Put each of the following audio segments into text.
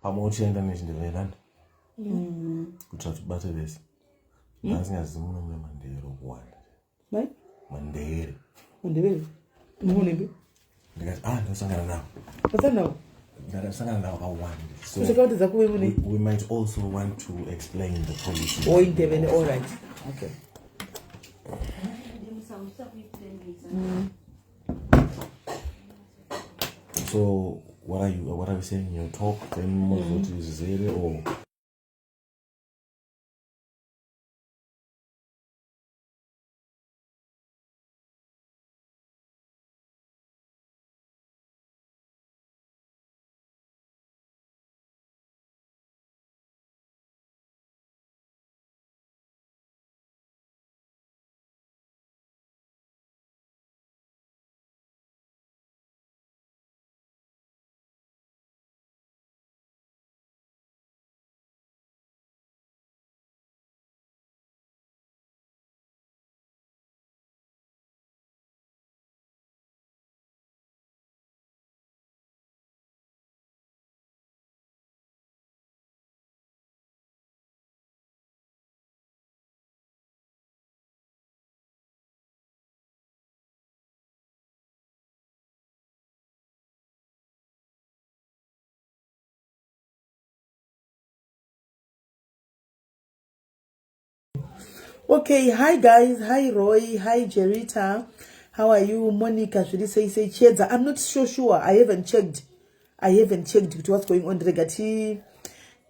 pamochienda nechindeveranda kutsva tibate vese asingazivi muno mune mandere okuwanda mandere ndikati ndosangana navo ndakasangana navo akawanda, so we might also want to explain the policy. All right. Okay. So what are you saying in your talk? Then what is it or Okay, hi guys, hi Roy, hi Jerita, how are you? Monica, should you say Chedza? I'm not so sure. I haven't checked what's going on. Regati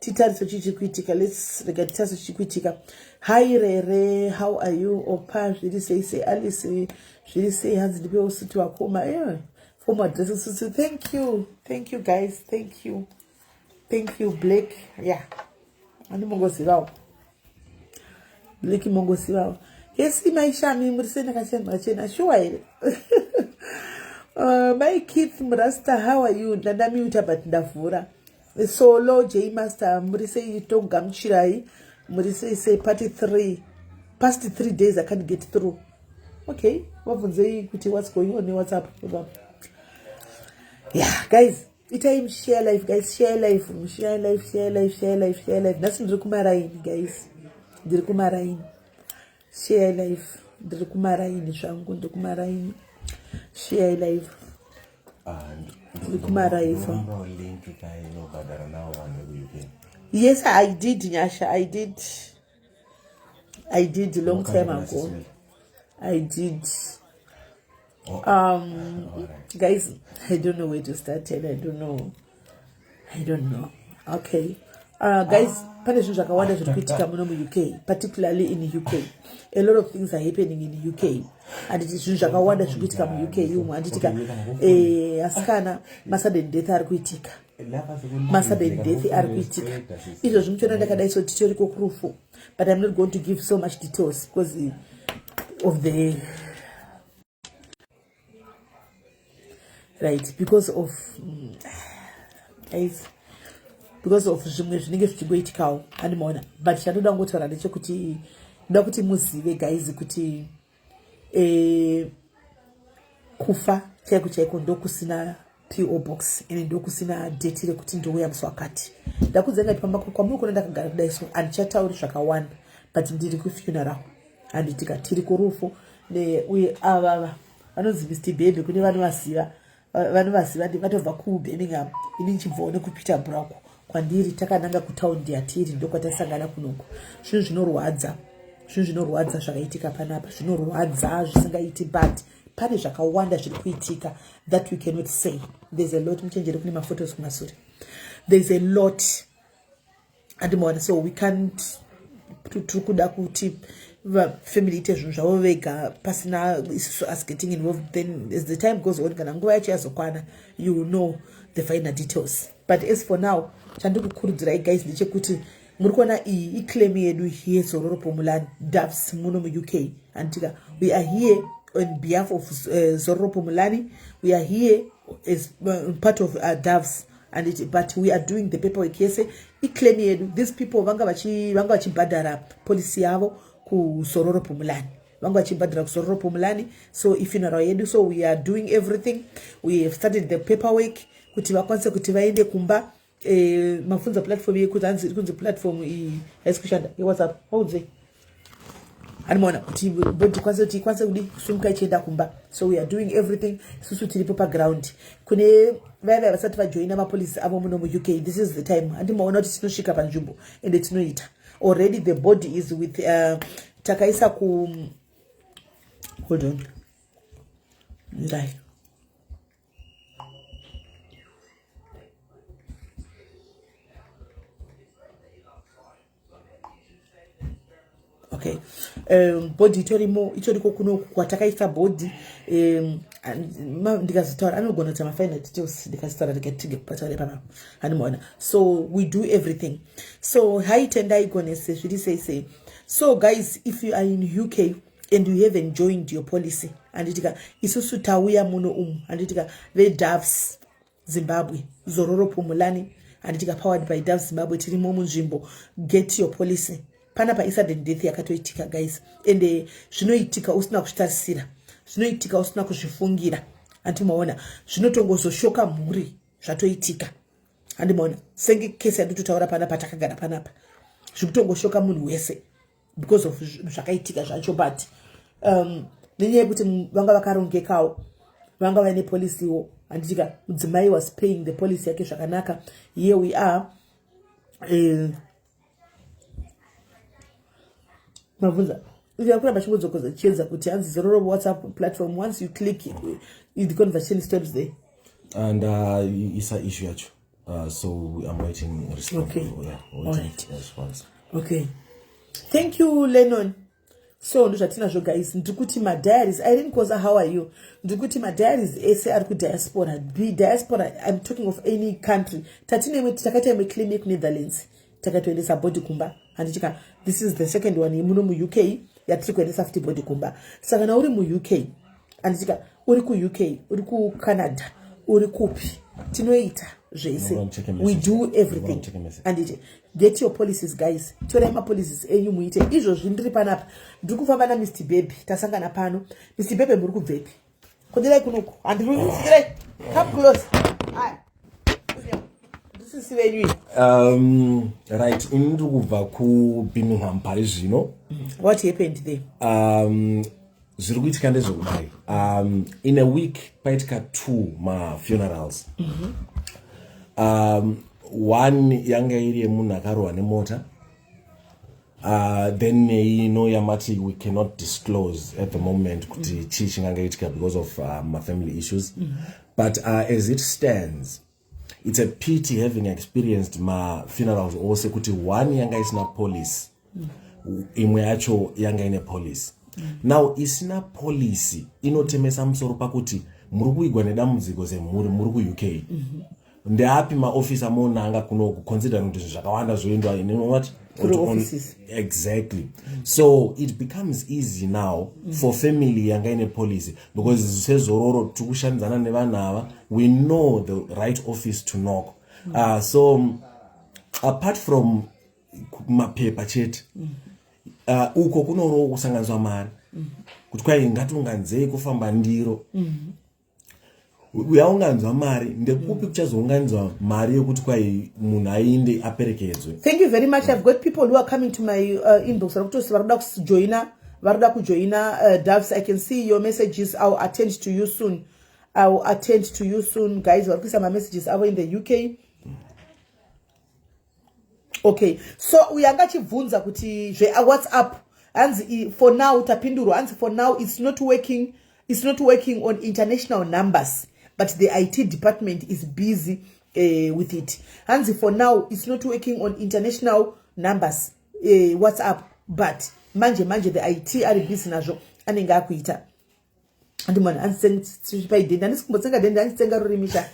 titariso chichikuitika. Let's regati taso chichikuitika. Hi Rere, how are you? Opa, should you say Alice? Should you say hands the people to akoma? Yeah, for my addresses. Thank you guys, thank you Blake. Yeah, and I'm Blake Mongosi wao. Yes, maisha mimi mrisena kasema chena sure. My kids mrasta, how are you? Ndandami utabat ndafura. Solo J Master mrise itonga mchirai. Mrise say party 3. Past 3 days I can't get through. Okay, wavunze kuti what's going on, what's up? Yeah, guys, time share life, guys, share life. Nasi ndikumaraini, guys. Ndikumaraini. Share life. Ndikumaraini shangu ndikumaraini. Share life. Ndikumaraini. Yes, I did, Nyasha. I did a long time ago. I did. Guys, I don't know where to start and I don't know. Okay. Guys, UK, particularly in UK. A lot of things are happening in UK. And it is Shakawanda Shukitika UK, Anditika, Askana, Masaden death Arguitika. Masaden death Arguitika. It was Mchana historical proof, but I'm not going to give so much details because of the right, because of guys. Because of zvimwe zvinenge zvichigoitikawo andimona, but chandoda ngotaura ndechekuti ndoda kuti muzive guys kuti kufa chaiko ndokusina PO box ine ndokusina date rekuti ndouya musi wakati. Ndakudzenga kuti kwamuri kuno ndakagara kudai so andichatauri zvakawanda, but ndiri kufuneral anditika tiri kurufu uye ava vanonzi Mr Baby kune vanovaziva vatobva kuBirmingham ini nchibvawo nekuPeterborough. Kwandiri takananga kutaundi yatiri ndokwatasangana kunoko. Zvinhu zvinorwadza zvakaitika panapa, zvinorwadza zvisingaiti, but pane zvakawanda zviri kuitika that we cannot say. There's a lot. Mchenjere kune maphotos kumasure. There's a lot and so we can't kuda kuti family ite zvinhu zvavo vega pasina us getting involved. Then as the time goes on kana nguva yacho yazokwana, you will know the final details. But as for now, chandikukurudzirai guys ndechekuti muri kuona iyi iclaim yedu yeZororo Phumulani Doves muno muUK. Antika we are here on behalf of Zororo Phumulani. We are here as part of Doves, but we are doing the paperwork. Yes, iclaim yedu. These people vanga vachibhadhara policy yavo ku Zororo Phumulani. Vanga vachibhadhara ku Zororo Phumulani. So if you know yedu, so we are doing everything. We have started the paperwork kuti vakwanise kuti vaende kumba mafunza platform yekuti hanzi iri kunzi platform haisi kushanda yeWhatsApp haunze animaona kuti body kwanze kudi kusumuka ichienda kumba. So we are doing everything isusu tiripo paground kune vaya vasati vajoina mapolisi avo muno muUK. This is the time andimaona kuti tinosvika panzvimbo ende tinoita already. The body is with takaisa ku hold on ndai okay. Body itoriko kuno kwatakaisa body ndikazotaura anogona kuti mafinal details ndikazitaura ndikatige kupatare pana animaona. So we do everything. So haitendai gonese zviri sei. So guys, if you are in UK and you haven't joined your policy anditika isusu tauya muno anditika veDoves Zimbabwe Zororo Pumulani anditika powered by Doves Zimbabwe tirimo munzvimbo. Get your policy. Panapa incident death yakatoitika guys, ende zvinoitika usina kuzvitarisira, zvinoitika usina kuzvifungira. Andimaona zvinotongozoshoka mhuri zvatoitika. Andimaona senge case yandotaura panapa takagara panapa zvikutongoshoka munhu wese because of zvakaitika zvacho. But nenyaya yekuti vanga vakarongekawo, vanga vaine policy wo anditika mudzimai was paying the policy yake zvakanaka. Here we are mavunza uyakura bachimudzokoza chiedza kuti hanzi Zororo WhatsApp platform. Once you click the conversation starts there and it's an issue yacho. So I'm waiting response. Okay. Yeah, all right. Response. Okay, thank you Lennon. So ndozvatinazvo guys, ndikuti my diaries I didn't cause how are you ndikuti my diaries ese ari ku diaspora. Be diaspora, I'm talking of any country. Takaita me clinic Netherlands takatoendesa body kumba andichika this is the second one muno mu UK yatiri kuendesa futi body kumba. Saka na uri mu UK andichika uri ku UK uri ku Canada uri kupi tinoita zvese. We do everything and get your policies guys. Tora ma policies enyu muite izvo zvindiri panapa. Ndiri kufamba na Mr Baby tasangana pano. Mr Baby muri kubvepi kodera kunoku andiri kusirai come close. Right, in ku Birmingham Paris zvino. What happened there? Zviri kuitika ndezvekudai. In a week paitika 2 ma funerals. One yanga iri yemunhu akarohwa nemota. Then yamati we cannot disclose at the moment kuti chii chingangaitika because of my family issues. But as it stands, it's a pity having experienced my funerals also kuti one yanga isina police, imwe yacho yanga ine police. Now isina police inotemesa musoro pakuti muri kuigwa nedambudziko zemhuri muri ku UK. Ndeapi maoffice amonanga kuno consider kuti zvakawanda zvoendwa in what offices. Exactly. So it becomes easy now for family yanga ine policy because sezororo tikushandzana nevanhu ava, we know the right office to knock. So apart from mapepa chete, uko kunoro kusanganiswa mari kuti kwai ngatiunganzei kufamba ndiro. Uyaunganzwa mari ndekupi kuchazounganzwa mari yekuti kwai munhu ainde aperekedzwe. Thank you very much. I've got people who are coming to my inbox varikuda kujoina Doves. I can see your messages. I'll attend to you soon. Guys, varikuisa my messages avo in the UK. Okay, so uyanga chibvunza kuti WhatsApp hanzi for now tapindurwa hanzi for now it's not working on international numbers, but the IT department is busy with it. Hanzi for now it's not working on international numbers WhatsApp, but manje the IT are busy nazvo anenge akuita. Andimana ansenga denda ndisikumbotenga denda ansenga rurimisha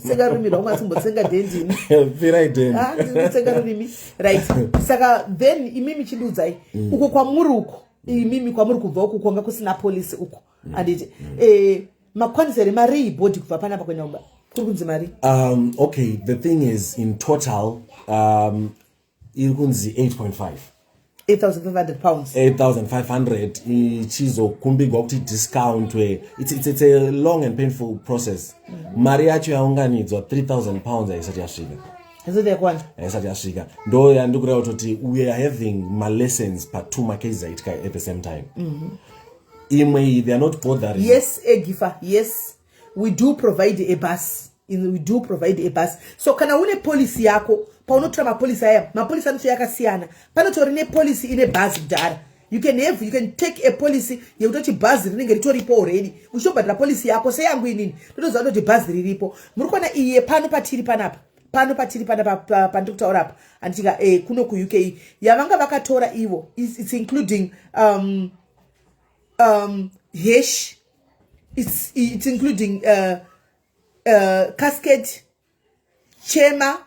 senga rurimi rwangu asimbotsenga dendini pira denda nditsenga rurimi right. Saka then imimi chidudzai uko kwamuri uko imimi kwamuri kubva uko konga kusina police uko anditi makwanisere mari body kubva panapa kwenyamba kuri kunzi mari. Okay, the thing is in total iri kunzi 8.5 8,500 pounds. 8,500 ichizokumbigwa kuti discount it's a long and painful process. Mari yacho yaunganidzwa 3,000 pounds haisati yasvika. Hazidi yakwanza. Esati yasvika. Ndo yandikureva kuti we are having my lessons per 2 cases aitika at the same time. Imwe they are not bothering. Yes, Egifa. Yes. We do provide a bus. We do provide a bus. So kana une policy yako, pa unotora mapolisi aya, mapolisi anoto yakasiyana. Panotori ne policy ine bus kudhara. You can take a policy yekutoti bhazi rinenge ritoripo already. Ushobhadhira policy yako seyangu inini. Ndotoziva kuti bhazi riripo. Muri kuona iye pano patiri panapa. Pano patiri panapa pandiri kutaura apa. Anditika kuno ku UK yavanga vakatora ivo. It's including hash. It's including casket, chema,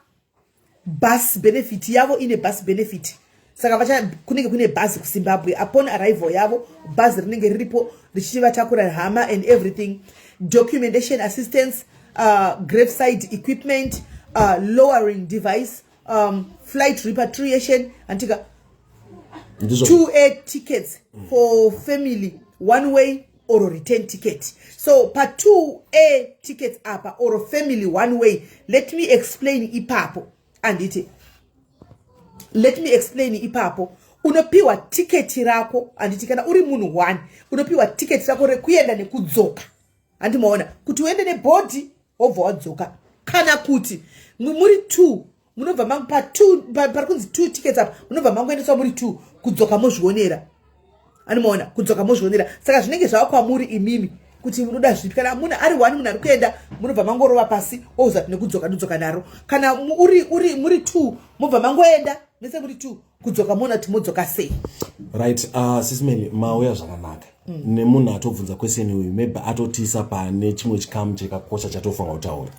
bus benefit yavo ine bus benefit. Saka vacha kunenge kune bus ku Zimbabwe upon arrival yavo bus rinenge riripo richivatakura hama and everything, documentation assistance, graveside equipment, lowering device, flight repatriation, antika 2 tickets for family, one way or a return ticket. So per 2 tickets apa or a family one way. Let me explain ipapo and it. Let me explain ipapo. Unopiwa ticket rako and kana uri munhu 1. Unopiwa ticket rako rekuenda nekudzoka. Andi maona kuti uende nebody obva wadzoka. Kana kuti muri 2 munobva mangu pa 2 parikunzi 2 tickets apa munobva mangu endeswa muri 2 kudzoka mozvionera. Animona kudzoka mozvionera. Saka zvinenge zvavakwamuri imimi kuti munoda zvipi. Kana muna ari 1 munhu ari kuenda munobva mangorova pasi ouza nekudzoka naro. Kana muri 2 mubva mangoenda mese muri 2 kudzoka mona kuti modzoka sei. Right, sisimeli mauya zvakanaka. Nemunhu atobvunza question uyu maybe atotisa pane chimwe chikamu chakakosha chatofunga kutaura.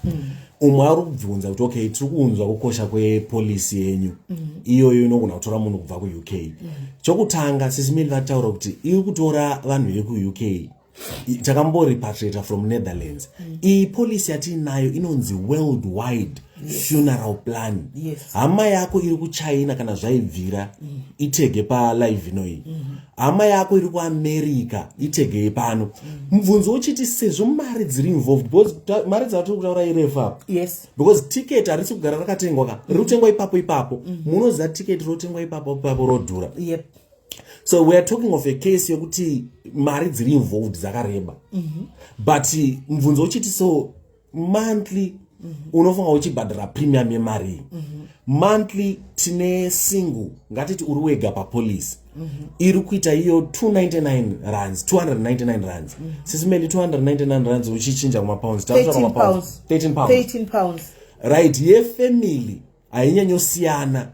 Umwe ari kubvunza kuti okay tiri kunzwa kukosha kwepolisi yenyu. Iyoyo inogona kutora munhu kubva ku UK. Chokutanga sisimeli vataura kuti iri kutora vanhu veku UK. Takamboripatriata from Netherlands. Iyi policy yatinayo inonzi worldwide funeral plan. Hama yako iri kuChina kana zvaibvira itege pa live inoi. Hama yako iri kuAmerica itege pano. Mubvunzo uchiti sezvo mari dziri involved because mari dzatiri kutaura irefa. Yes. Because ticket harisi kugara rakatengwa ka. Riri kutengwa ipapo. Munoziva ticket rotengwa ipapo rodhura. Yep. So we are talking of a case yokuti mari dziri involved dzakareba. But mubvunzo uchiti so monthly unofunga uchibhadhara premium yemari. Monthly tine single ngatiti uri wega papolisi. Iri kuita iyo 299 rands, 299 rands. Sisimeli 299 rands uchichinja kuma pounds. 13 pounds. Right, ye family ainyanyosiyana.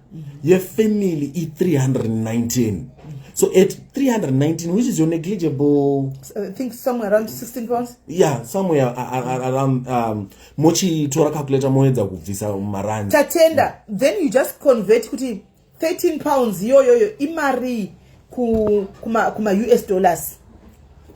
Ye family I 319. So at 319, which is your negligible? I think somewhere around 16 pounds. Yeah, somewhere around mochi tora calculator moedza kubvisa marandi. Tatenda, then you just convert kuti 13 pounds yo imari kuma US dollars.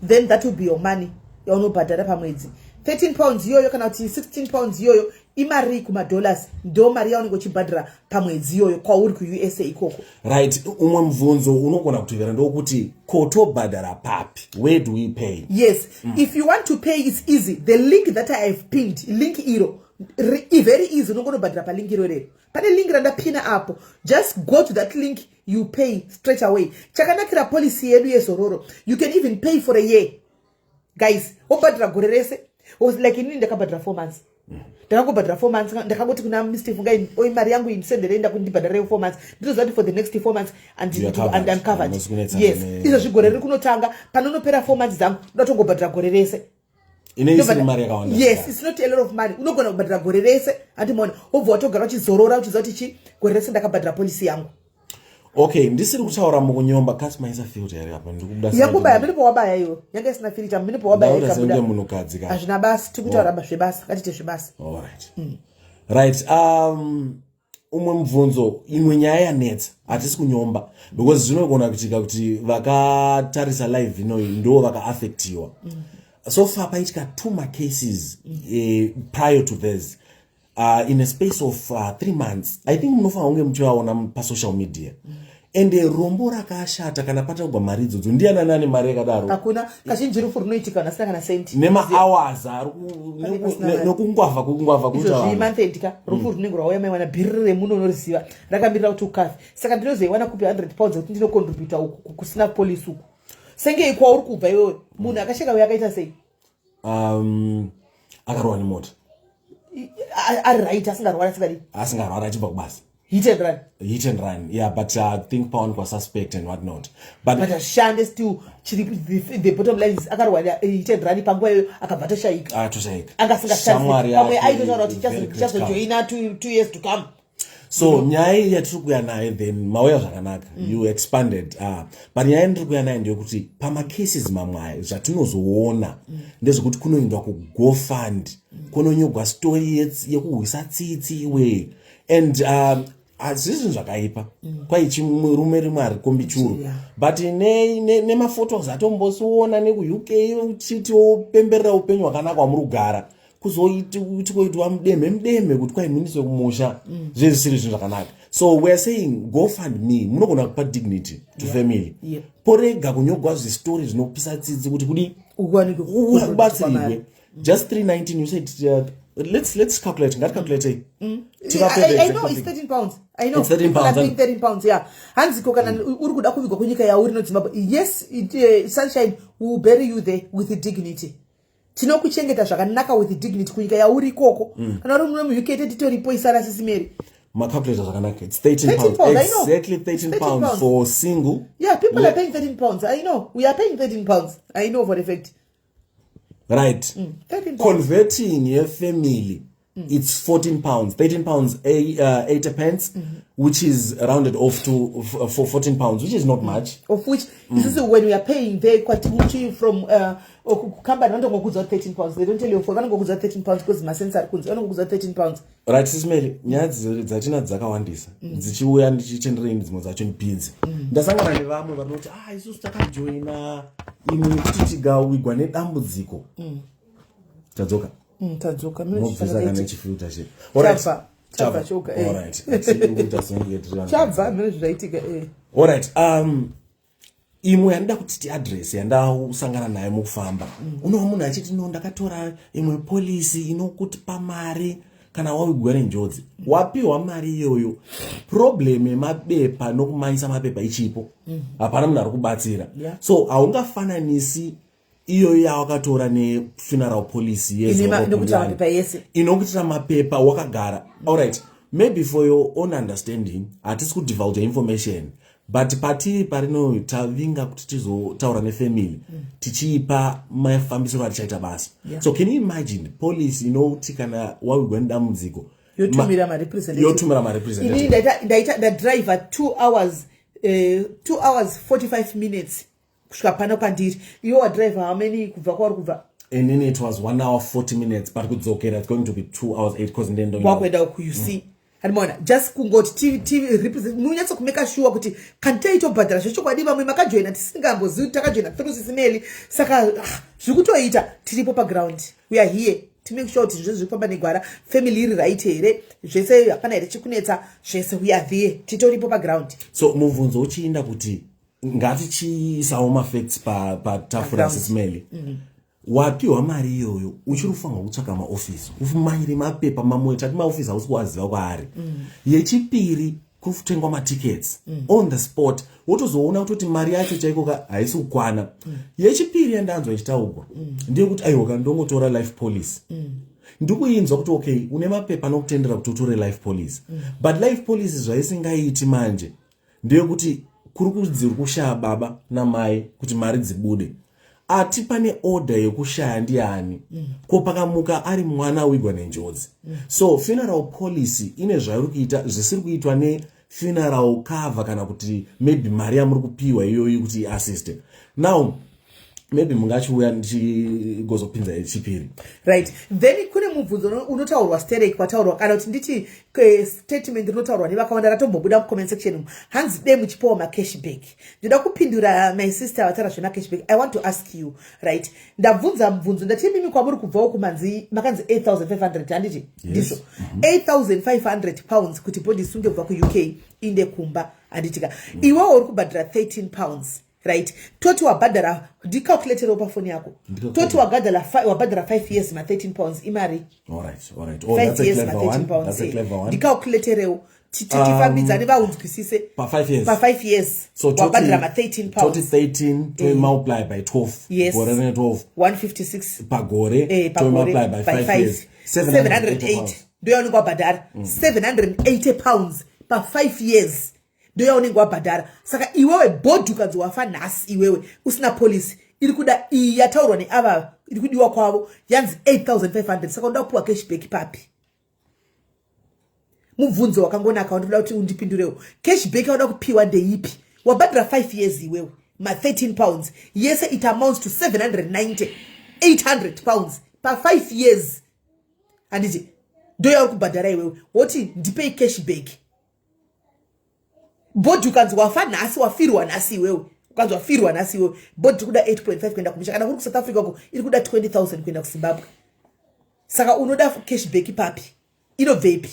Then that will be your money. Yaunobhadhara pamwedzi. 13 pounds yo kana kuti 16 pounds yo imari kuma dollars ndo mari yaunenge uchibhadhara pamwedzi yoyo kwauri ku USA ikoko. Right, umwe mvunzo unogona kutivera ndokuti kotobhadhara papi, where do we pay? Yes, if you want to pay it's easy. The link that I have pinned, link iro very easy. Unogona kubhadhara pa link iro rero. Pane link randapina apo. Just go to that link, you pay straight away. Chakanakira policy yedu yesororo. You can even pay for a year. Guys, obhadhara gore rese. Was like inini ndakabhadhara 4 months. Ndakabhadhara 4 months. Ndakangoti kuna Mr. Fungai oi mari yangu indisendere enda kundibhadhara 4 months. Ndizoti for the next 4 months and I'm covered. Yes. Izvo zvigore riri kunotanga panonopera 4 months dzangu ndatongobhadhara gore rese. Yes, it's not a lot of money. Unogona kubhadhara gore rese andi mona obva watogara uchizorora uchizoti chi gore rese ndakabhadhara policy yangu. Okay, ndisiri kutaura mukunyomba customer isa filter here apa ndikubudasa. Yakubaya mbilipo wabaya iwo. Yanga isina filter mbilipo wabaya ikabuda. Ndaura senge munhukadzi ka. Azvina basi tikutaura zvebasa, katite zvebasa. All right. Right, umwe mvunzo imwe nyaya yanetsa hatisi kunyomba because zvinogona kuitika kuti vakatarisa live ino ndo vaka-affectiwa. So far paitika 2 cases prior to this. In a space of 3 months, I think munofanira kunge muchivaona pa social media. ende rombo rakashata kana patagwa mari idzodzo ndiana nani mari yakadaro hakuna kazhinji rufu runoitika nasina kana senti nema-hours nokungwavha month end ka rufu runenge rwauya maiwana bhiri remuno unoriziva rakamirira kuti ukafe saka ndinozoiwana kupi 100 pounds kuti ndinokontributa uku kusina polisi uku senge ikwauri kubva iwewe munhu akasheka uyo akaita sei akarwa nemota ari right asingarwara asingarwara achibva kubasa hit and run yeah, but I think pound was suspect and what not but ashande still the bottom line is akarwara hit and run panguva iyoyo akabva toshaika angasingashamwari aitotaura kuti chazojoina 2 years to come so nyaya yatiri kuya nayo then mauya zvakanaka you expanded but nyaya ndiri kuya nayo ndeyekuti pamacases mamwe zvatinozoona ndezvekuti kunoendwa kugofund kunonyogwa story yekuhwisa tsitsi iwe and hazvizvi zvakaipa kwai chimurume rimwe ari kombi churu but nemafotos atombosiona nekuuk uchitiopemberera upenyu hwakanaka wamuri kugara kuzoitikoitwa mudemhe kuti kwaimuniswe kumusha zvezvisiri zvinhu zvakanaka so weare saying go fund me munogona kupa dignity to family porega kunyogwa zvistori zvinopisa tsitsi kuti kudi ubatsirwe just 319 you said let's calculate ngaticalculate I know it's 13 pounds. I know. It's 13 pounds. Paying 13 pounds, yeah. Hanziko kana uri kuda kuvigwa kunyika yauri nodzimba. Yes, Sunshine will bury you there with the dignity. Tinokuchengeta zvakanaka with the dignity kunyika yauri ikoko. Kana uri munhu UK titoripo isara sisimeri. My calculator zvakanaka. It's 13 pounds. Exactly 13 pounds for single. Yeah, people are paying 13 pounds. I know. We are paying 13 pounds. I know for a fact. Right. 13 pounds. Converting your family. It's 14 pounds, 13 pounds, 80 pence, which is rounded off to for 14 pounds, which is not much. Of which, this is when we are paying, they quite from company, don't go 13 pounds. They don't tell you for one go 13 pounds because my sense are good. I don't go 13 pounds. Right, Sismeli, nyadzi dzatina dzakawandisa. Dzichiuya ndichichendereni dzimwe dzacho ndipinzi. Ndasangana nevamwe vanoti, isusu takajoina imwe kuti tigawigwa nedambudziko. Tadzoka. Tadzoka mubvisa nechifilter chete chabva choka alright imwe yandida kuti tiadress yandausangana naye mukufamba unowa munhu achiti no ndakatora imwe polisi inokutipa mari kana wawigwa nenjodzi wapiwa mari iyoyo problem yemabepa nokumaisa mapepa ichipo hapana munhu ari kubatsira so haungafananisi iyo yawakatora nefuneral policy inokutira mapepa wakagara alright maybe for your own understanding hatisi kudivulge information but patiri parino tavinga kuti tizotaura nefamily tichiipa mafambisiro atichaita basa so can you imagine police inoti kana wawigwa nedambudziko yotumira marepresentative ndaita driver 2 hours 45 minutes kusvika pano pandiri iwe wadriver how many kubva kwauri kubva and then it was 1 hour 40 minutes but kudzokera it's going to be 2 hours 8 because ndendo wakwenda uku you see handimona just kungoti tv represent munyatsa kumeka sure kuti kantaitobhadhara zvechokwadi vamwe makajoina tisingambozivi kuti takajoina through sisineli saka zvikutoita tiripo paground we are here to make sure kuti zvese zvifamba negwara family iri right here zvese hapana here chikunetsa zvese we are there titoripo paground so mubvunzo uchiinda kuti ngatichiisawo mafacts patafura Sismeli wapiwa mari iyoyo uchiri kufanirwa kutsvaka maofisi ufumanyire mapepa mamwe tati maofisi hausi kuwaziva kwaari yechipiri kutengwa matickets on the spot wotozoona kuti mari yacho chaiko haisi kukwana yechipiri yandanzwa ichitaurwa ndeyekuti aiwa ndongotora life police ndikuinzwa kuti okay une mapepa anokutendera kuti utore life police but life police zvaisingaiti manje ndeyekuti kuri kudziri kushaya baba namai kuti mari dzibude ati pane order yekushaya ndiani ko pakamuka ari mwana wigwa nenjodzi so funeral policy ine zvairi kuita zvisiri kuitwa nefuneral cover kana kuti maybe mari yamuri kupiwa iyoyo kuti assist now maybe mungachiuya ndichigozopinza echipiri. Right, then kune mubvunzo unotaurwa sterek kwataurwa kana kuti nditi statement inotaurwa nevakawanda ratombobuda mucomment section hanzi dei muchipiwa macashback. Ndoda kupindura my sister vatara zvemacashback. I want to ask you, right, ndabvunza mubvunzo ndati mimi kwamuri kubvawo kumanzi makanzi 8,500 handiti ndizvo 8,500 pounds kuti body isunge kubva kuuk inde kumba handitika iwewo uri kubhadhara 13 pounds. Right, toti wabhadhara ndicalculaterewo pafoni yako toti wabhadhara 5 years ma 13 pounds imari. Alright. 5 years ma 13 pounds ndicalculaterewo titifambidzane vaunzwisise pa 5 years so wabhadhara ma 13 pounds toti 13 to multiply by 12 yes gore ne 12 156 pagore to multiply by 5 years 708 ndio yaunenge wabhadhara 780 pounds pa 5 years ndio yaunenge wabhadhara. Saka iwewe bhodhi ukanzi wafa nhasi iwewe usina polisi iri kuda iyi yataurwa neava iri kudiwa kwavo yanzi 8,500 saka unoda kupiwa cashback papi? Mubvunzo wakangonaka wandoda kuti undipindurewo. Cashback yauda kupiwa ndeipi? Wabhadhara 5 years iwewe ma 13 pounds yese it amounts to 790 800 pounds pa 5 years handiti ndio yauri kubhadhara iwewe woti ndipei cashback. Bhodhi ukanzi wafa nhasi wafirwa nhasi iwewe ukanzi wafirwa nhasi iwewe bhodhi kuda 8.5 kuenda kumusha kana kuri kuSouth Africa ko iri kuda 20,000 kuenda kuZimbabwe. Saka unoda cashback papi inobvepi?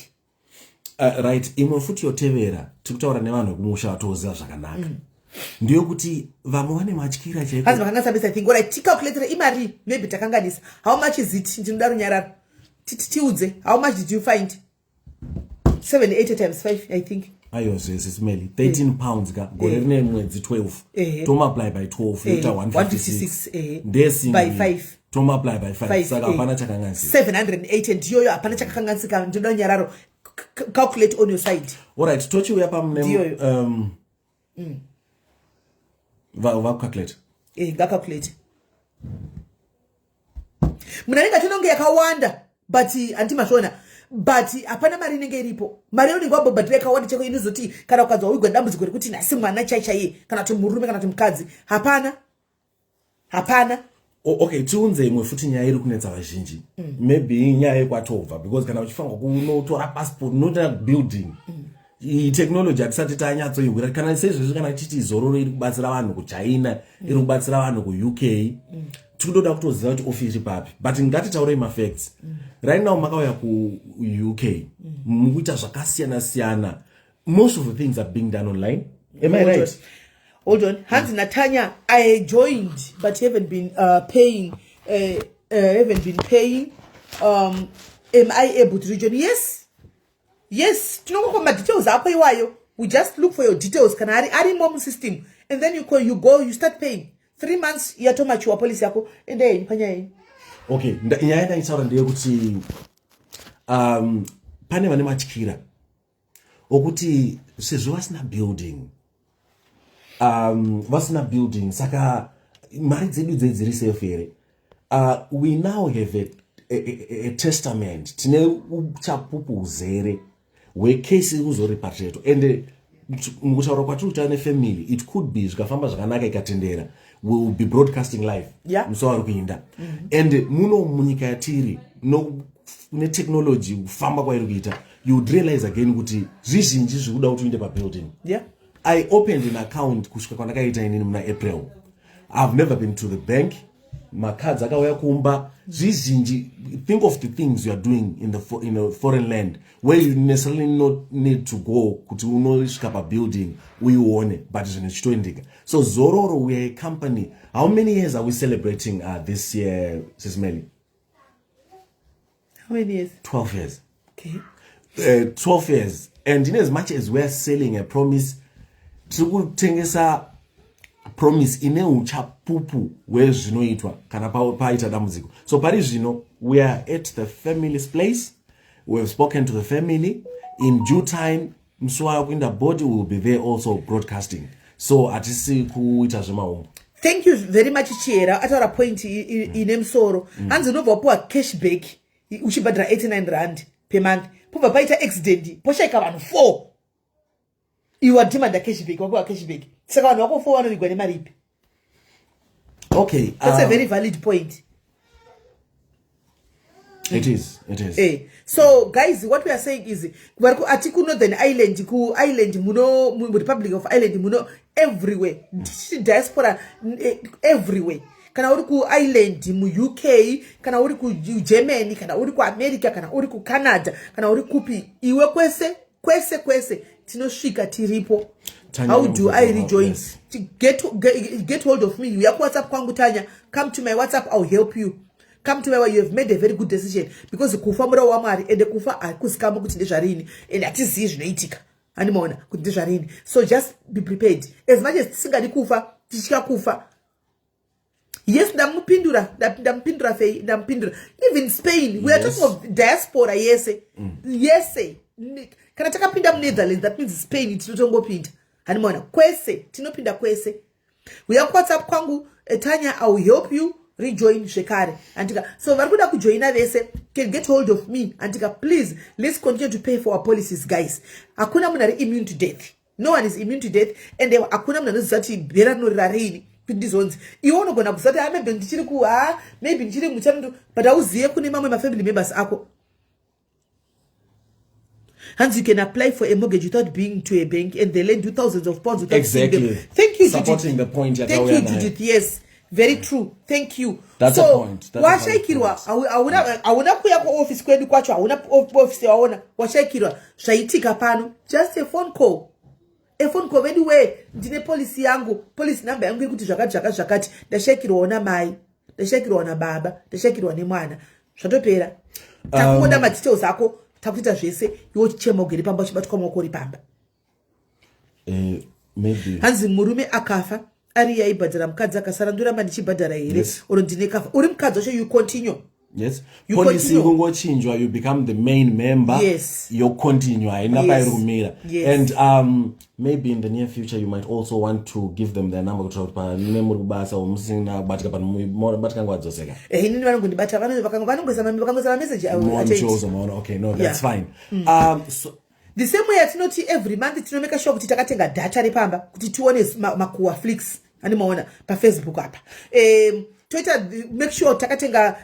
Right, imwe futi yotevera tikutaura nevanhu kumusha vatoziva zvakanaka ndiyo kuti vamwe vane matyira chaiko hanzi vakangasabisa I think right ticalculator imari maybe takanganisa how much is it ndinoda runyararo tiudze how much did you find 780 times 5 I think ayo sesimeli 13 pounds ka gore rine mwedzi 12 to multiply by 12 yoita 156 ndesi by 5 to multiply by 5 saka hapana chakanganisika 780 ndiyoyo hapana chakakanganisika ndinoda runyararo calculate on your side. Alright, tochiuya pamune va calculate ngacalculate muna nenga tinonge yakawanda but antimashona but hapana mari inenge iripo mari unenge wabobhadhira yakawanda chako inozoti kana ukadzwa uigwa dambudziko rekuti nhasi mwana chaichaiye kana kuti murume kana kuti mukadzi hapana. Okay, tiunze imwe futi nyaya iri kunetsa vazhinji maybe nyaya yekwatobva because kana uchifanirwa kunotora passport unoita building technology hatisati tanyatsoigwira kana sezvezvi kana tichiti zororo iri kubatsira vanhu kuchina iri kubatsira vanhu kuuk tinoda kutoziva kuti ofisi iri papi but ngatitaurei mafacts right now makauya kuuk mukuita zvakasiyana-siyana. Most of the things are being done online. Am I right? Hold on. Hansi Natanya, I joined but haven't been paying. Am I able to rejoin? Yes. Tunoko my details hapo iwayo. We just look for your details. Kana ari mom system, and then you go, you start paying. 3 months yatoma chiwa policy yako and then panya. Okay, nyaya itaura ndiye kuti pane vane matyira okuti sezvo vasina building saka mari dzedu dziri safe here. We now have a testament tine uchapupu uzere wecase kuzorepatriate and mukutaura kwatiri kuti ane family it could be zvikafamba zvakanaka ikatendera we will be broadcasting live musi ari kuinda and muno munyika yatiri netechnology kufamba kwairi kuita you would realize again kuti zvizhinji zvikuda kuti uinde pabuilding. I opened an account kusvika kwandakaita inini muna April. I've never been to the bank. Macards akauya kumba zvizhinji. Think of the things you are doing in a foreign land where you necessarily not need to go kuti unosvika pabuilding uione but zvinhu zvichitoendeka. So Zororo, we are a company. How many years are we celebrating this year, Sisimeli? How many years? 12 years. Okay. 12 years. And in as much as we are selling a promise, tikutengesa promise ine uchapupu wezvinoitwa kana paita dambudziko. So pari zvino we are at the family's place. We have spoken to the family. In due time, mswa kuinda body will be there also broadcasting. So atisi kuita zvemaombo. Thank you very much Chiera. Atara point ine msoro. Hanzi unobva wapuwa cashback uchibhadhara 89 rand per month. Pobva paita accident poshaika vanhu 4. You are demanding cashback, wapuwa cashback. Saka vanhu wako 4 vanovigwa nemari ipi? Okay. That's a very valid point. It is. So guys, what we are saying is atiku Northern Ireland, ku island muno, Republic of Ireland muno, everywhere. Diaspora everywhere. Kana uri ku Ireland mu UK, kana uri ku Germany, kana uri ku America, kana uri ku Canada, kana uri kupi. Iwe kwese tinosvika tiripo. How do I rejoin? Yes. Get hold of me. Yaku WhatsApp kwangu Tanya. Come to my WhatsApp, I'll help you. Come to where you have made a very good decision, because kufa mura wa mari and kufa akusikama kuti ndezvarini and atizivi zvinoitika animaona kuti ndezvarini. So just be prepared. As much as tisingadi kufa tichika kufa. Yes, ndampindura fei ndampindura. Even Spain, we are talking of diaspora. Yes. Kana takapinda mu Netherlands, that means Spain tinotongopinda animaona kwese tinopinda kwese. We have WhatsApp kwangu Tanya, I will help you rejoin Shekare. Antika, so varikuda kujoina vese can get hold of me. Antika, please, let's continue to pay for our policies, guys. Akuna munari immune to death. No one is immune to death, and there akuna munari zati bera no rarini. Pindizons. Iwono gona kusati maybe ndichiri ku maybe ndichiri muchando, but auziye kune mamwe my family members ako. Hence, you can apply for a mortgage without being to a bank, and they lend you thousands of pounds without exactly. Them. Thank you, supporting Judith. The point. Thank you, Judith. Yes. Very true. Thank you. That's so, a point. Washaikirwa, awuna kuya ku office kwedu kwacho, awuna office waona, washaikirwa, shaitika pano, just a phone call. A phone call, anyway, ndine policy yangu, policy number yangu ikuti zvakati, ndashakirwa ona mai, ndashakirwa ona baba, ndashakirwa ne mwana. Zvatopera. Takuoda madetails ako, takuita zvese, iwo chichema ugere pamba chibatwa maoko uri pamba. Maybe. Hanzi murume akafa. Ari yaibhadhara mukadzi akasara ndoramba ndichibhadhara here oro ndine kafa uri mukadzi wacho you continue. Yes, policy kungochinjwa, you become the main member. Yes, you continue haina pairumira. Yes. And maybe in the near future you might also want to give them their number kuti pa nine muri kubasa umusina batika pa batika ngwadzoseka nini vanongondibata vanongosama message okay, no, that's fine. So the same way atinoti every month tinomeka sure kuti takatenga data repamba kuti tione makuwa flicks animaona pa Facebook apa. Twitter make sure takatenga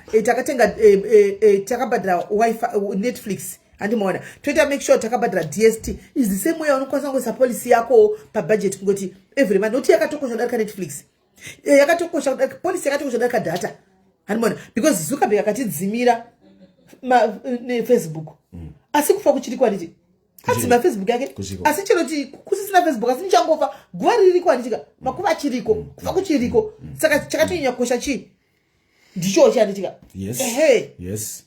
takabadra wifi Netflix animaona. Twitter make sure takabadra DST. Is the same way unokwanisa ngosa policy yako pa budget ngoti every month noti yakatokosha darika Netflix. Yakatokosha policy yakatokosha darika data animaona, because Zuckerberg akatidzimira Facebook. Asikufa kuchirikwa ndichi asi ma Facebook yake asi chinoti kusisina Facebook asi nichangofa gwari riri kwanichika makuva chiriko kufa kuchiriko saka chakatinya kosha chi ndicho chandichika. Yes. Yes.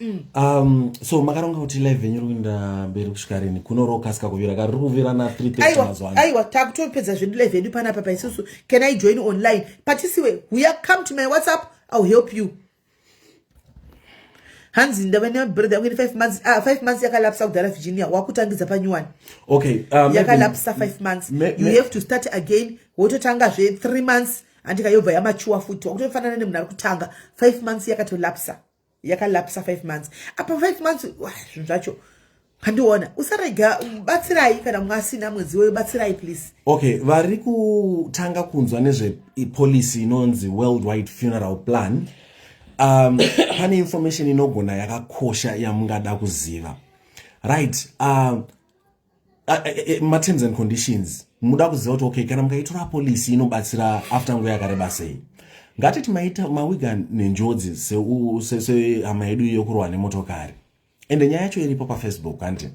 So makaronga kuti 11 yurikuenda mberi kusvikarini kunoroka sika kuvira kari kuvira na 3:30 mazwana. Aiwa takutopedza zvedu 11 pana apa paisusu. Can I join online? Patisiwe, we are come to my WhatsApp, I'll help you. Hanzi ndavane brother ngini 5 months 5 months yakalapsa kudara Virginia wakutangiza panyuwani. Okay, yakalapsa 5 months. You have to start again. Wototanga zve 3 months andika yobva yamachuwa futi wakutofanana nemunhu ari kutanga 5 months yakatolapsa. Yakalapsa 5 months. Apa 5 months zvacho kandiona usarega batsirai kana mwasina mwedzi wewe batsirai please. Okay, vari kutanga kunzwa nezve policy inonzi worldwide funeral plan. Pane information inogona yakakosha yamungada kuziva, right? Ma terms and conditions muda kuziva kuti okay, kana mukaitora policy inobatsira after nguva yakareba sei. Ngatiti maita mawiga nenjodzi se hama yedu yokurwa nemotokari, ende nyaya yacho iripo pa Facebook anti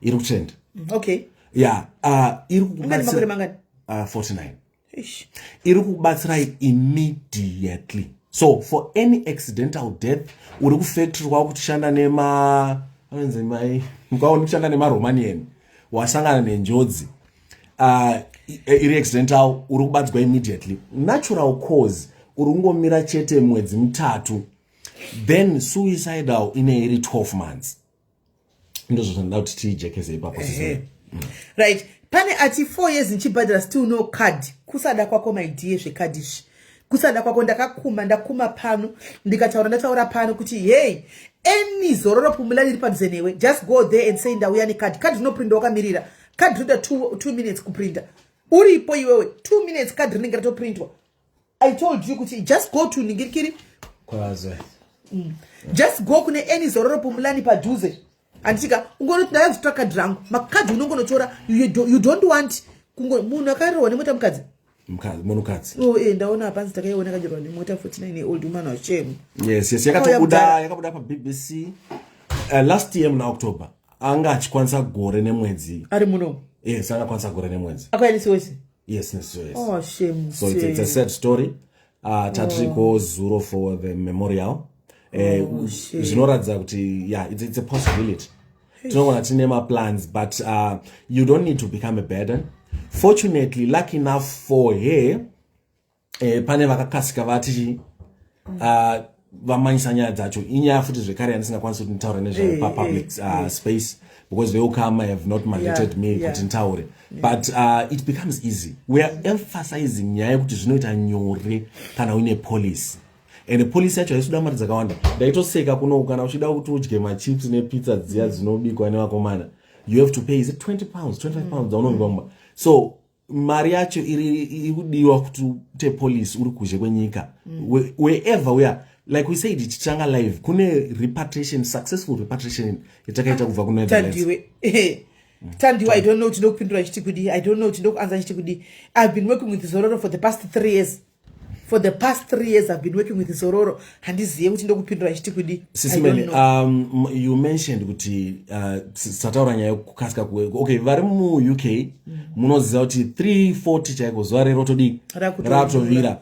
iri kutrend. Okay, yeah, iri kubatsira 49 iri kubatsira immediately. So for any accidental death, uri kufactory kwa kushanda nema anze mai mukao kushanda nema Romanian wasangana nenjodzi iri accidental uri kubatsirwa immediately. Natural cause uri kungomira chete mwedzi mitatu, then suicidal ine 12 months. Ndozvo zvandauti kuti tijekeze ipapo sisi. Right, pane ati 4 years nchibhadhara still no card. Kusada kwako my dear zvekadishi. Kusada kwako ndakuma pano ndataura pano kuti hey, any zororo pumula riri padhuze newe, just go there and say ndauya necard. Card rinoprinda wakamirira, card rinoda 2 minutes kuprinta uripo iwewe, 2 minutes card rinenge ratoprintwa. I told you kuti just go to Ningirikiri. Just go kune any Zororo Pumulani padhuze. Andika ungonoti ndayo kutsvaka drangu makadhi unongonotora you don't want munhu akarohwa nemota mukadzi munhukadzi ndaona hapanzi takaiona kajerwa nemota 49 old woman wa shame yes yakabuda paBBC last year muna October anga achikwanisa gore nemwedzi ari muno yes anga kwanisa gore nemwedzi akaenisiwese yes nesiwese shame so it's a sad story tatriko Zuro for the memorial zvinoratidza kuti yeah it's a possibility tinogona tine plans but you don't need to become a burden. Fortunately, lucky enough for her pane vakakasika vati vamanyisa nyaya dzacho inyaya futi zvekare yandisingakwanisi kuti nditaure nezvepapublic space because they will come, I have not mandated me kuti ntaure but it becomes easy. We are emphasizing nyaya yekuti zvinoita nyore kana uine police and the police yacho haisuda mari dzakawanda ndaitoseka kuno kana uchida kuti udye machips nepizza dziya dzinobikwa nevakomana you have to pay is it 20 pounds 25 pounds dzaunongomba so mari yacho iri kudiwa kuti ute police uri kuzhe kwenyika wherever we are like we said tichanga live kune repatriation successful repatriation yatakaita kubva kuno Tandiwa, I don't know tinokupindura chitikudi I don't know tinokuanza chitikudi I've been working with Zororo for the past 3 years. For the past 3 years, I've been working with Zororo. Handiziye kuti ndokupindura chitikudi. You mentioned kuti sataura nyaya kukasika okay vari mu UK munoziva kuti 340 chaiko zuva rero todi ratovira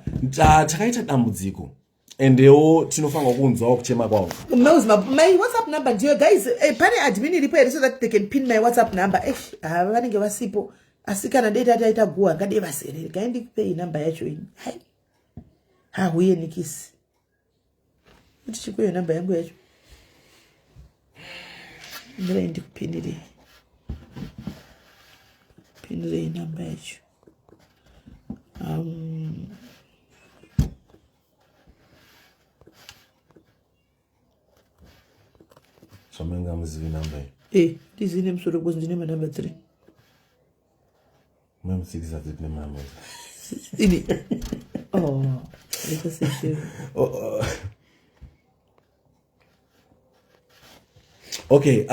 takaita dambudziko endewo tinofanirwa kunzwawo kuchema kwavo. My WhatsApp number ndiyo guys pane admin iripo here so that they can pin my WhatsApp number vanenge vasipo asi kana data taita guwa ngade vaserere gaindikupe number yacho ini huye nikisi kuti chikuyo namba yangu yacho ndira ndikupinire namba yacho Somenga muzivi namba ndizine musoro because ndine manamba 3 mem 6 azine namba ini okay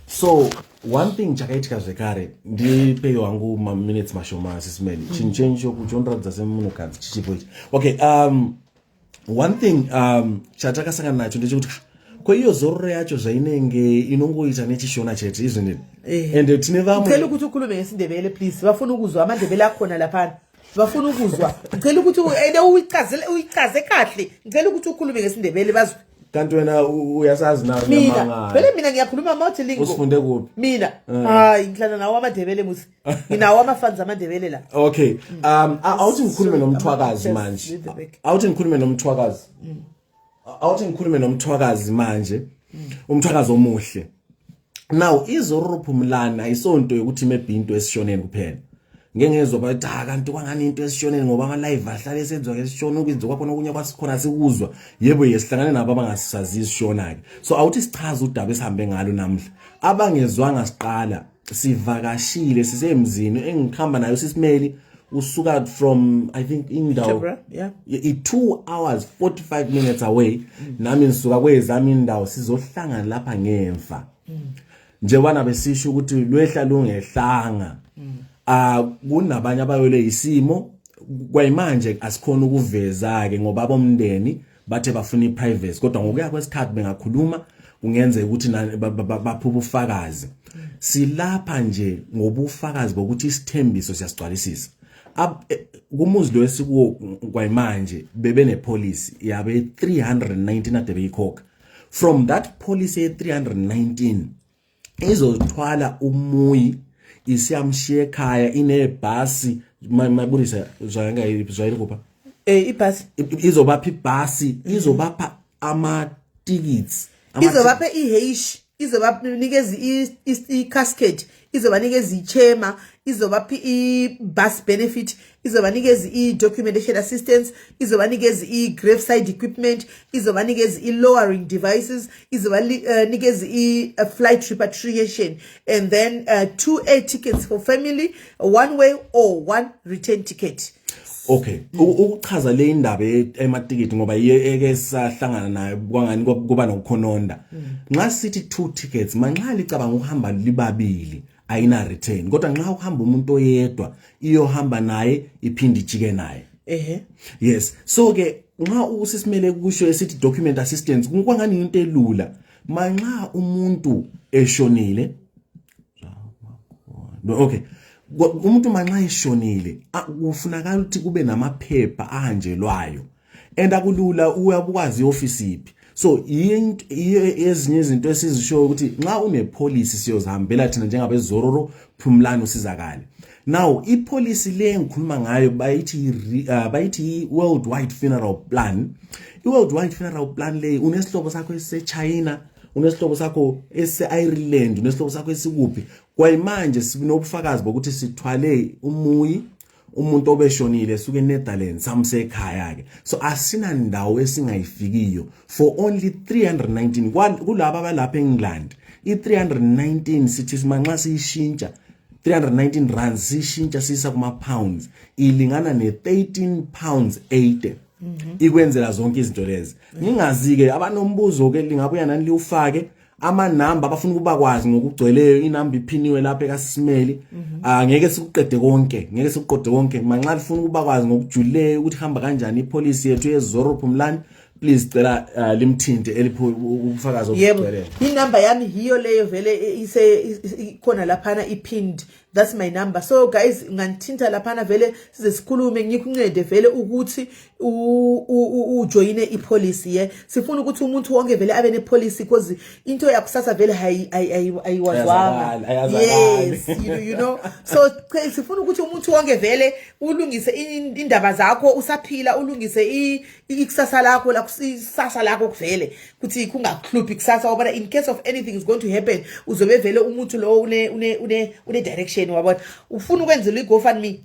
so one thing chakaitika zvekare ndipe wangu minutes mashoma sisimeni chinchenjo kuchondoradza semunhukadzi chichipo ichi okay one thing chatakasangana nacho ndechekuti kweiyo Zororo yacho zvainenge inongoita nechishona chete isn't it and tine vamwe ngicela ukuthi ukhulume ngesindebele please bafuna ukuzwa amandebele akhona lapha bafuna ukuzwa ngicela ukuthi ene uyichaze kahle ngicela ukuthi ukhulume ngesindebele bazwe kanti wena uyasazi na mina vele mina ngiyakhuluma multilingual usifunde kuphi mina hayi ngihlala nawo amandebele musi nginawo amafans amandebele la okay awuthi ngikhulume nomthwakazi manje umthwakazi omuhle now iZororo Phumlani ayisonto yokuthi mebhinto esishoneni kuphela ngengezwe bathi kanti kwangani into esishoneni ngoba ama live ahlale esenzwa ngesishona ukwenza kwakhona okunye kwasikhona sikuzwa yebo yesihlangane nabo abangasazi isishona ke so awuthi sichaza udaba esihambe ngalo namhla abangezwanga siqala sivakashile sisemzini engikhamba nayo sisimeli usuka from I think indawo 2 hours 45 minutes away nami ngisuka kwezami indawo sizohlangana lapha ngemfa njengoba besisho ukuthi lwehla lungehlanga kunabanye abayole isimo kwayimanje asikhona ukuveza ke ngoba abomndeni bathe bafuna iprivacy kodwa ngokuya kwesikhathi bengakhuluma kungenzeka ukuthi baphupha ubufakazi silapha nje ngobufakazi bokuthi isithembiso siyasigcwalisisa kumuzi lo esikuwo kwayimanje bebe nepolice yabe 319 ade beyikhokha from that policy ye 319 izothwala umuyi isiyamshiya ekhaya inebhasi maburisa zwayiri kupha ibhasi izobapha ibhasi izobapha ama tickets izobapha ihash izobanikeza i-casket izobanikeza ichema izobapha i-bus benefit izobanikeza i-documentation assistance izobanikeza i-graveside equipment izobanikeza i-lowering devices izobanikeza i-flight repatriation and then 2 air tickets for family, 1 way or 1 return ticket. Okay, ukuchaza le indaba ematikiti ngoba eke sahlangana nayo kwangani kuba nokukhononda. Nxa sithi 2 tickets, manxa licabanga ukuhamba libabili ayina return. Kodwa nxa uhamba umuntu oyedwa iyohamba naye iphindi ijike naye. Yes. So ke nxa usisimele kusho esithi document assistance kwangani into elula. Manxa umuntu eshonile. Okay. Umuntu manxa eshonile kufunakala ukuthi kube namaphepha ahanjelwayo and akulula uyabukwazi ioffice iphi. So ezinye izinto esizisho ukuthi nxa unepolicy siyozihambela thina njengabezororo Phumlani usizakale. Now ipolicy le ngikhuluma ngayo bayithi worldwide funeral plan. I-worldwide funeral plan le unesihlobo sakho eseChina, unesihlobo sakho ese-Ireland, unesihlobo sakho esikuphi. Kwayimanje sinobufakazi bokuthi sithwale umuntu obeshonile suke eNetherlands samse ekhaya ke. So asina ndawo esingayifikiyo for only 319 kulabo abalapha eEngland. I319 sithi simanxa siyishintsha 319 rand siyishintsha sisa kuma pounds ilingana ne13 pounds 80. Ikwenzela zonke izinto lezi. Ngingazi ke abanombuzo ke lingabuya nani liufake amanamba abafuna ukuba kwazi ngokugcweleyo inamba iphiniwe lapha ekaSimeli. Ngeke sikuqede konke manxa lifuna ukuba kwazi ngokujulileyo ukuthi hamba kanjani ipolicy yethu yeZororo Phumlani. Please cela limthinte elipho ubufakazi obugcweleyo. Inamba yami hiyo leyo vele ikhona laphana ipinned. That's my number. So guys, nganthinta laphana vele size sikhulume ngikuncede vele ukuthi ujoine ipolicy sifuna ukuthi umuntu wonke vele abe nepolicy because into yakusasa vele ayiwazwanga. Yes, you know. So sifuna ukuthi umuntu wonke vele ulungise indaba zakho usaphila ulungise ikusasa lakho lakusasa lakho kuvele kuthi kungakhuphi kusasa ngoba in case of anything is going to happen uzobe vele umuntu lo une direction wabona ufuna ukwenzela iGoFundMe.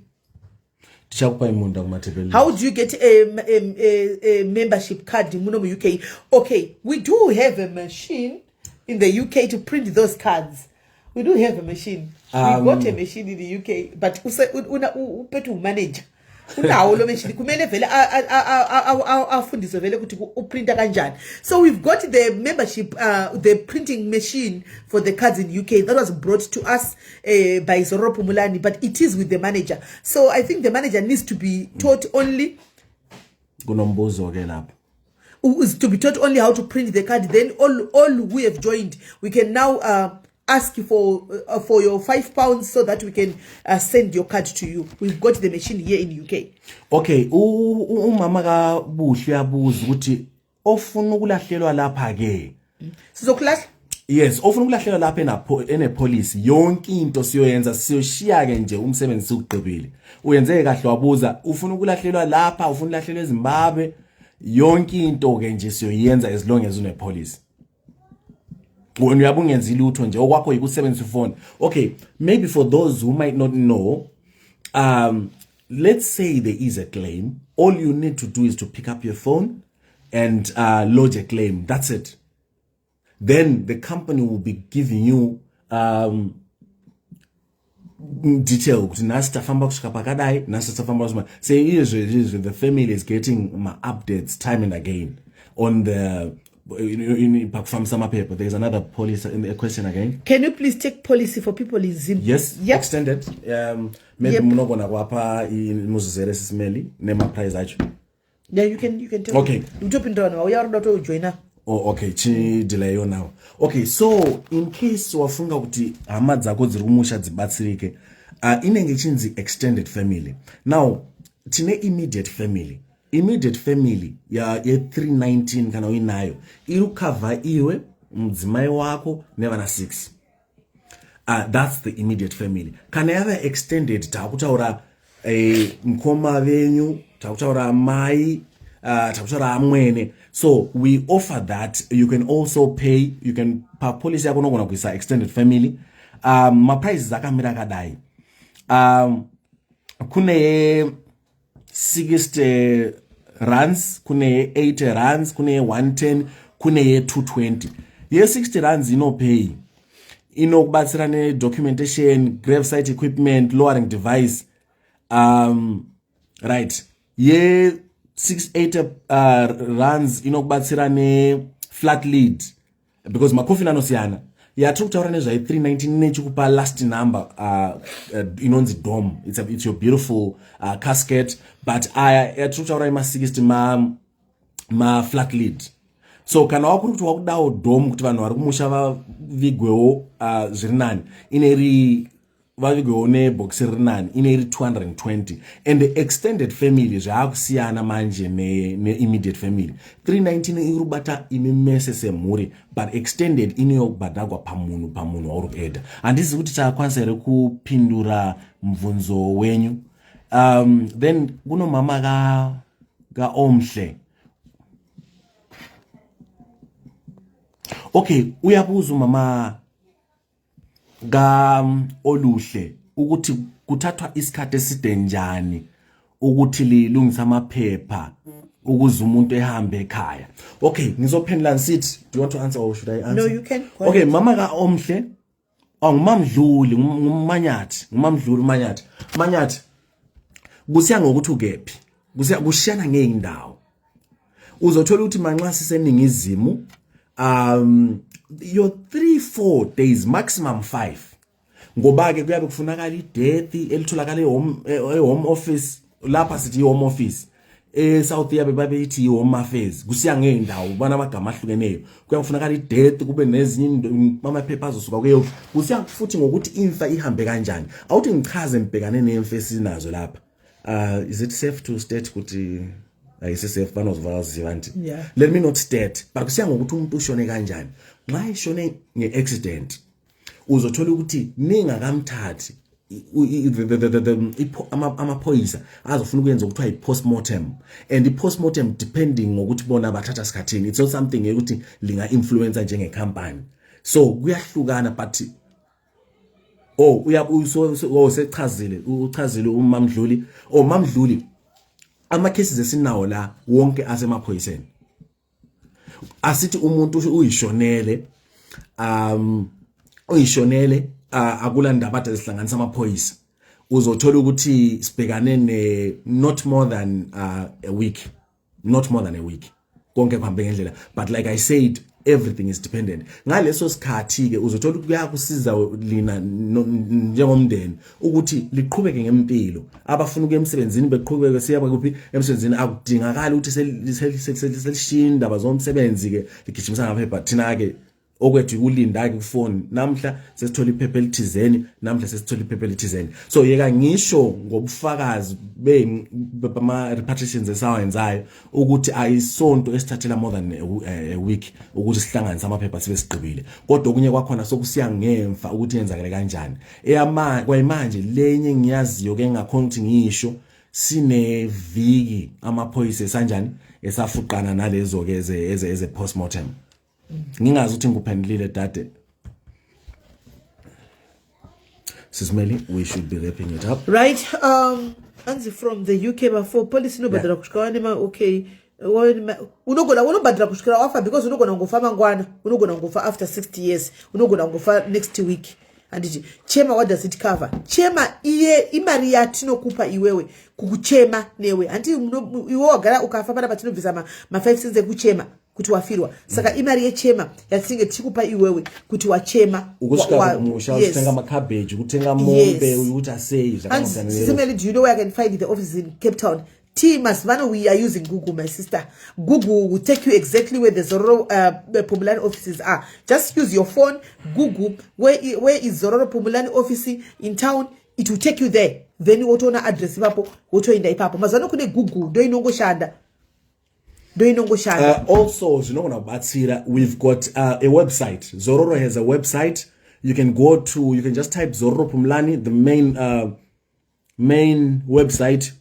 How do you get a membership card in UK? Okay, we do have a machine in the UK to print those cards. We do have a machine. We got a machine in the UK, but upethu manager. Unawo lo machine kumele vele afundise vele ukuthi uprinta kanjani. So we've got the membership the printing machine for the cards in UK that was brought to us by Zororo Phumlani, but it is with the manager. So I think the manager needs to be taught only kunombuzo ke lapha is to be taught only how to print the card. Then all who have joined, we can now ask you for your £5 so that we can send your card to you. We've got the machine here in UK. Okay, umama ka Buhle yabuza ukuthi ofuna ukulahlelwa lapha ke. Sizokulahla? Yes, ofuna ukulahlelwa lapha ene policy yonke into siyoyenza siyoshiya ke nje umsebenzi sikugqibile. Uyenzeke kahle wabuza ufuna ukulahlelwa lapha ufuna ulahlelwa eZimbabwe yonke into ke nje siyoyenza as long as une policy. When you are ungenzi lutho nje okwakho yikusebenzisa phone. Okay, maybe for those who might not know, let's say there is a claim. All you need to do is to pick up your phone and lodge a claim. That's it. Then the company will be giving you detail. Say the family is getting my updates time and again on the in from some paper. There is another policy in the question again. Can you please take policy for people in Zimbabwe? Yes, yep. Extended. Maybe munogona kwapa in Muzuzere Sismeli nema price actually. Yeah, you can tell. Okay. You jump into now. We are not to join now. Oh, okay. Chi delay yo now. Okay, so in case wafunga kuti hama dzako dziri kumusha dzibatsirike, inenge chinzi extended family. Now, tine immediate family. Immediate family ya 319 kana uinayo irukava iwe mdzimai wako nevana 6. That's the immediate family. Kana yava extended takutaura mkoma venyu, takutaura mai, takutaura amwene. So we offer that. You can also pay. You can pa policy yako nogona kuisa extended family. Ma prices akamira kadai. Kune 60 rands, kune 80 rands, kune 110, kune 220. Ye 60 rands ino pay. Ino kubatsira ne documentation, gravesite equipment, lowering device. right, ye 6-8 runs inokubatsira ne flat lead because macoffin anosiyana yatiri kutaura nezvai 319 nechikupa last number inonzi dom. It's your beautiful casket, but yatiri kutaura ima-60 ma-flat lead. So kana wakuri kuti wakudawo dom kuti vanhu vari kumusha vavigwewo zviri nani ineri vavigwewo nebhokisi riri nani ineri 220, and the extended family zvaakusiyana manje ne-immediate family. 319 iri kubata imi mese semhuri, but extended ineyokubhadhagwa pamunhu wauri kuedha. Handisi kuti takwanisa here kupindura mubvunzo wenyu. Then kuno mama kaOmhle. Okay, uyabuza mama Oluhle ukuthi kuthathwa isikhathi eside njani ukuthi lilungisa amaphepha ukuze umuntu ehambe ekhaya. Okay, ngizophendula ngithi, do you want to answer or should I answer? No, you can. Okay, mama kaOmhle, ngumamdluli, ngumamdluli Manyathi. Manyathi kusiya ngokuthi ukephi. Kushiyana ngeindawo. Uzothola ukuthi manxa siseningizimu your 3-4 days, maximum 5. Ngoba ke kuyabe kufunakala ideath elitholakala home office, lapha sithi home office. South yabe babe ithi home affairs. Kusiya ngeendawo bana amagama ahlukeneyo. Kuyakufunakala ideath kube nezinye amaphepha azosuka kuyo. Kusiya futhi ngokuthi imfa ihambe kanjani. Awuthi ngichaze ngibhekane nemfa esinazo lapha. Is it safe to state ukuthi ayisesef banozivakaziva nti? Yeah. Let me not state, but kusiya ngokuthi umuntu ushone kanjani. Nxa ishone nge-accident uzothola ukuthi ningakamthathi amaphoyisa azofuna ukwenza ukuthiwa i-postmortem, and i-postmortem depending ngokuthi bona bathatha sikhathini. It's not something ukuthi linga-influencer njengekhampani, so kuyahlukana. But uchazile uMamdluli. Mamdluli, ama-cases esinawo la wonke asemaphoyiseni. Asithi umuntu uyishonele akula ndaba ade zihlanganisa amaphoyisa, uzothola ukuthi sibhekane not more than a week konke kuhambe ngendlela. But like I said, everything is dependent. Ngaleso sikhathi ke uzothola kuyakusiza lina njengomndeni ukuthi liqhubeke ngempilo. Abafuna ukuya emsebenzini beqhubeke siya kuphi emsebenzini, akudingakala ukuthi selishinda bazomsebenzi ke ligijimisa ngaphepha. Thina ke okwethu ukulinda ke kufoni, namhla sesithola iphepha elithizeni, namhla sesithola iphepha elithizeni. So yeka ngisho ngobufakazi bama repatriations esawenzayo ukuthi ayisonto esithathela more than a week ukuthi sihlanganise amaphepha sibe siqibile. Kodwa okunye kwakhona sokusiya ngemfa ukuthi yenzakale kanjani. Kwayimanje lenye ngiyaziyo ke ngakhona ukuthi ngisho sineviki amaphoyisa esanjani esafuqana nalezo ke eze postmortem. Ngingazi ukuthi ngikuphendulile dade. Sisimeli, we should be wrapping it up. Right. Anzi from the UK before police no badala kushikana ma okay. Unogona kushikira wafa because unogona ngofa mangwana, unogona ngofa after 60 years, unogona ngofa next week. Andiji chema, what does it cover? Chema imari yatinokupa iwewe kukuchema newe. Anti iwe wagara ukafa bana batinobvisa ma 5 cents ekuchema kuti wafirwa. Saka imari yechema yatinge tikupa iwewe kuti wachema. Ukushika musha utenga makabeji, kutenga mombe, ukuthi asey zvakasiyana. Similarly, do you know where I can find the office in Cape Town? Masvano, we are using Google, my sister. Google will take you exactly where the Zororo Pumulani offices are. Just use your phone, Google, where is Zororo Pumulani office in town, it will take you there. Then you want to address papo, woto in the papo. Mazano kune Google, do you know go shanda? Also, you know, we've got a website. Zororo has a website. You can go to, you can just type Zororo Pumulani, the main website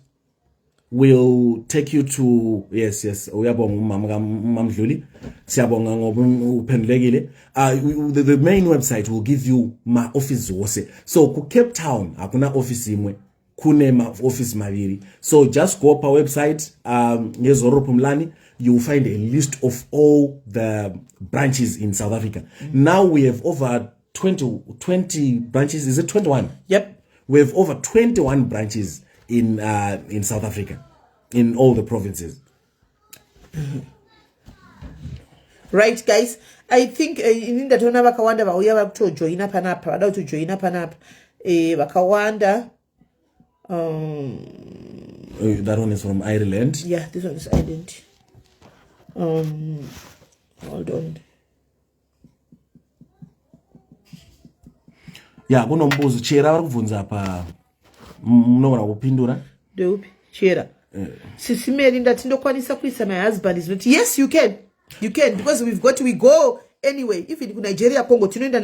will take you to uyabonga Mamdluli, siyabonga ngoba uphendulekile. The main website will give you my office wose. So ku Cape Town akuna office imwe, kune ma office maviri. So just go up our website Zororo Pumulani, you will find a list of all the branches in South Africa. Now we have over 20 branches. Is it 21? Yep. We have over 21 branches in South Africa, in all the provinces. Right, guys, I think indatona vakawanda vauya vakutojoina panapa vada kutojoina panapa vakawanda. That one is from Ireland. Yeah, this one is Ireland. Hold on. Yeah, kunombuzo chera vari kubvunza pa munogona kupindura ndeupi chera sisi Mary ndati ndokwanisa kuisa my husband is not. Yes, you can because we go anyway. Even ku Nigeria, Congo tinoenda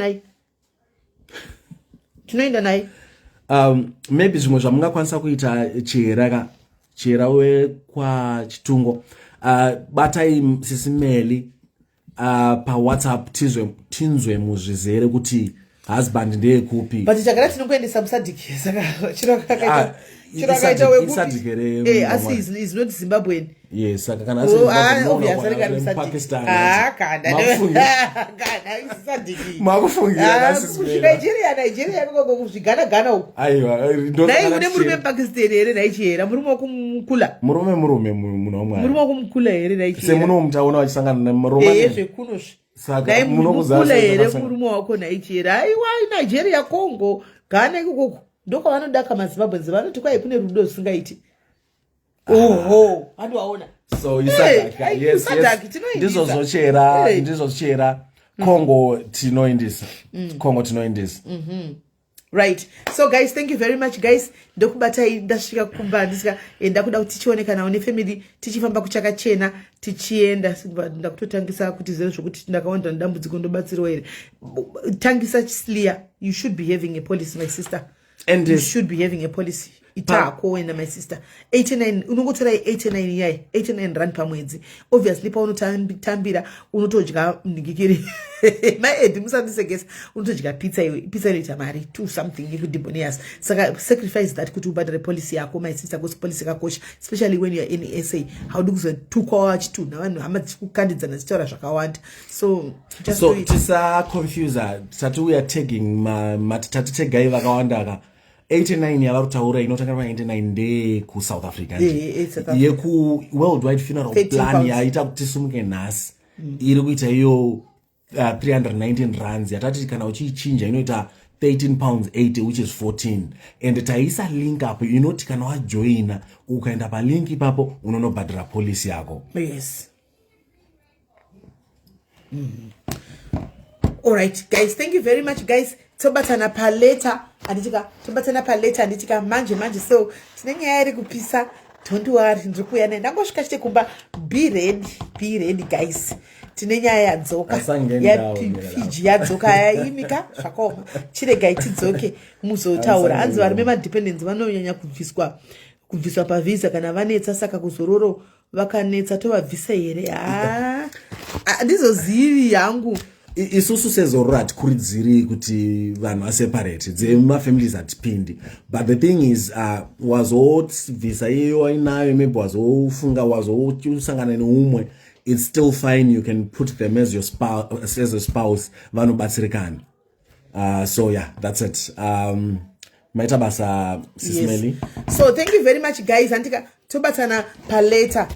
naye maybe zvimwe zvamungakwanisa kuita chera kwa chitungo batai sisi Mary pa WhatsApp tinzwe muzvizere kuti husband ndeye kupi, but chakara tinokuendesa musadhiki saka chirakaita wekupi asi is not Zimbabwean. Yes, saka kana Pakistan Nigeria kuzvigana uku nai une murume Pakistan here naichera murume wakumukula murume wakumukula here naichera semunomutaona vachisangana nemurume zvekunosvi dai munokula here murume wako naichera aiwa Nigeria, Congo, Ghana ikoko ndokwavanoda kamazimbabwenzi vanoti kwai kune rudo zvisingaiti. Andowaona so ndizvozochera Congo tinoindisa Right. So guys, thank you very much guys. Ndokubatai ndasvika kumba ndisika ndakuda kuti tichionekanawo nefamily tichifamba kuchakachena tichienda ndakutotangisa kuti zero zvokuti ndakaona ndambudziko ndobatsirwa here. Tangisa clear. You should be having a policy, my sister. And you should be having a policy. Itako wena my sister 89 unongotora 89 yai 89 rand pamwedzi. Obviously pa unotambira unotodya mningikiri my head musandisegesa unotodya pizza inoita mari 2 something ikudibonias saka sacrifice that kuti ubadare policy yako my sister because policy yakakosha especially when you are in SA how do you tukwa chitu na vanhu hama kukandidzana zitaura zvakawanda so tisa confuse tati we are tagging matati tegai vakawanda ka 89 yavari kutaura inotanga pa89 ndeye kuSouth Africa yeku worldwide funeral plan yaita kuti sumuke nhasi iri kuita iyo 319 rands yatati kana uchichinja inoita 13 pounds 80 which is 14 and taisa link up inoti kana wajoina ukaenda pa link ipapo unonobhadhira policy yako. Yes. All right guys, thank you very much guys. Tobatana paleta anditika manje so tinenyaya iri kupisa. Don't worry, ndikuya ndangosvika chete kumba. Be ready guys. Tinenyaya yadzoka Fiji yadzoka yaimika zvakoma chiregai tidzoke muzotaura. Hanzi varume madependents vanonyanya kubviswa pavisa kana vanetsa saka kuzororo vakanetsa tovabvisa here. Handizozivi yangu isusu sezororo hatikuridziri kuti vanhu vaseparate dzemafamilies hatipindi, but the thing is wazovhisa iyo wainayo maybe wazofunga wazosangana neumwe, it's still fine, you can put them as a spouse vanobatsirikana. So yeah, that's it. Maita basa Sis Mary. So thank you very much guys. Antika tobatana paleta